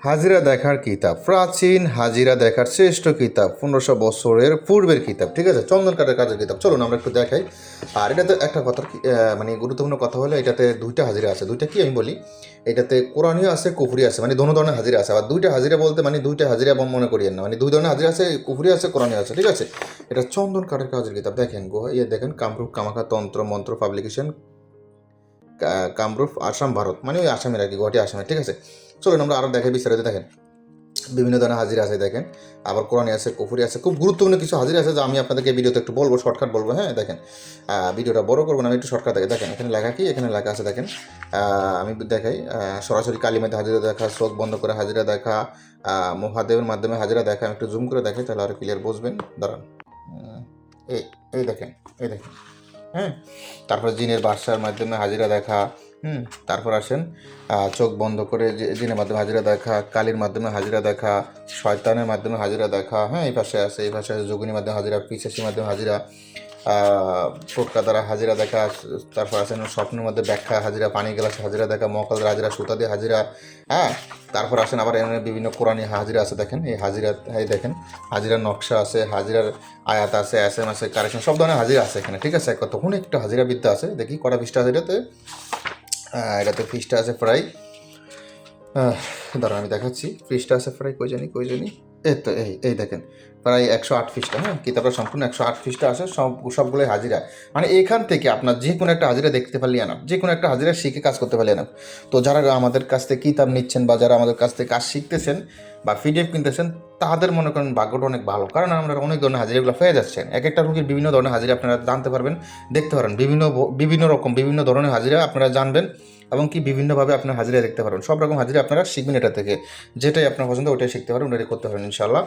হাজিরা দেখার কিতাব, প্রাচীন হাজিরা দেখার শ্রেষ্ঠ কিতাব, 1500 বছরের পূর্বের কিতাব, ঠিক আছে, চন্দন কাঠের কাজের কিতাব। চলুন আমরা একটু দেখাই। আর এটাতে একটা কথা মানে গুরুত্বপূর্ণ কথা হলো, এটাতে দুইটা হাজিরা আছে। দুইটা কি আমি বলি, এটাতে কোরআনীয় আছে, কুফরি আছে, মানে দোনো ধরনের হাজিরা আছে। আবার দুইটা হাজিরা বলতে মানে দুইটা হাজিরা মনে করিয়েন না, মানে দুই ধরনের হাজিরা আছে, কুফরি আছে, কোরআনীয় আছে, ঠিক আছে। এটা চন্দন কাঠের কাজের কিতাব। দেখেন দেখেন, কামরূপ কামাখ্যা তন্ত্র মন্ত্র পাবলিকেশন, কামরূপ আসাম ভারত, মানে ওই আসামের আর কি, গুয়াহাটি আসামের, ঠিক আছে। চলুন আমরা আরও দেখে বিস্তারিত। দেখেন বিভিন্ন ধরনের হাজিরা আছে, দেখেন আবার কোরআনে আছে, কুফরি আছে, খুব গুরুত্বপূর্ণ কিছু হাজিরা আছে যা আমি আপনাদেরকে ভিডিওতে একটু বলবো, শর্টকাট বলবো। হ্যাঁ দেখেন, ভিডিওটা বড় করবো না, আমি একটু শর্টকাট দেখে। দেখেন এখানে লেখা কি, এখানে লেখা আছে দেখেন, আমি দেখাই। সরাসরি কালিমাতে হাজিরা দেখা, চোখ বন্ধ করে হাজিরা দেখা, মহাদেবের মাধ্যমে হাজিরা দেখা। আমি একটু জুম করে দেখাই, তাহলে আরও ক্লিয়ার বুঝবেন। দাঁড়ান, এই এই দেখেন, এই দেখেন, হ্যাঁ। তারপর জিনের বাসার মাধ্যমে হাজিরা দেখা, তারপর আসেন চোখ বন্ধ করে জিনের মাধ্যমে হাজিরা দেখা, কালির মাধ্যমে হাজিরা দেখা, শয়তানের মাধ্যমে হাজিরা দেখা, হ্যাঁ। এই পাশে আছে, এই পাশে আছে যোগিনীর মাধ্যমে হাজিরা, পিশাচির মাধ্যমে হাজিরা, টোটকা দ্বারা হাজিরা দেখা। তারপর আছেন স্বপ্নের মধ্যে ব্যাখ্যা হাজিরা, পানি গ্লাসে হাজিরা দেখা, মকাল হাজিরা, সুতা দিয়ে হাজিরা, হ্যাঁ। তারপর আসেন আবার এমন বিভিন্ন কোরআনী হাজিরা আছে। দেখেন এই হাজিরা, এই দেখেন হাজিরার নকশা আছে, হাজিরার আয়াত আছে, এসএম আছে, কারেকশন, সব ধরনের হাজিরা আছে এখানে, ঠিক আছে। তখন একটা হাজিরা বিদ্যা আছে, দেখি কটা পৃষ্ঠা আছে এটাতে। এটাতে পৃষ্ঠা আছে প্রায়, দাঁড়ান আমি দেখাচ্ছি, পৃষ্ঠা আছে প্রায় কই জানি এই তো, এই দেখেন প্রায় 108 পৃষ্ঠা। হ্যাঁ, কিতাবটা সম্পূর্ণ 108 পৃষ্ঠা আছে, সবগুলোই হাজিরা। মানে এখান থেকে আপনার যে কোনো একটা হাজিরা দেখতে পারলে আনাম, যে কোনো একটা হাজিরা শিখে কাজ করতে পারলে আনাম। তো যারা আমাদের কাছ থেকে কিতাব নিচ্ছেন বা যারা আমাদের কাছ থেকে কাজ শিখতেছেন বা পিডিএফ কিনতেছেন, তাদের মনে করেন ভাগ্যটা অনেক ভালো, কারণ আমরা অনেক ধরনের হাজিরাগুলো পেয়ে যাচ্ছেন। এক একটা রুগীর বিভিন্ন ধরনের হাজিরা আপনারা জানতে পারবেন, দেখতে পারেন, বিভিন্ন রকম বিভিন্ন ধরনের হাজিরা আপনারা জানবেন, এবং কি বিভিন্নভাবে আপনার হাজিরা দেখতে পারেন। সব রকম হাজিরা আপনারা শিখবেন এটা থেকে, যেটাই আপনার পছন্দ ওটাই শিখতে পারেন, ওটাই করতে পারেন ইনশাল্লাহ।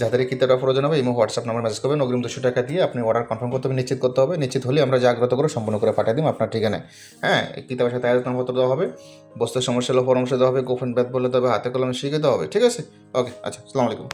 যাদের এই কিতাবটা প্রয়োজন হবে, এবং হোয়াটসঅ্যাপ নাম্বার মেসেজ করবেন, অগ্রিম 200 টাকা দিয়ে আপনি অর্ডার কনফার্ম করতে হবে, নিশ্চিত করতে হবে। নিশ্চিত হলে আমরা জাগ্রত করে সম্পূর্ণ করে পাঠিয়ে দিই আপনার ঠিকানায়। হ্যাঁ, এই কিতাবের সাথে আয়োজনপত্র দেওয়া হবে, বস্তুর সমস্যা হলে পরামর্শ দেওয়া হবে, গোপন ব্যাধ বলে দেওয়া হবে, হাতে কলমে শিখে দেওয়া হবে, ঠিক আছে। ওকে, আচ্ছা, আসসালামু আলাইকুম।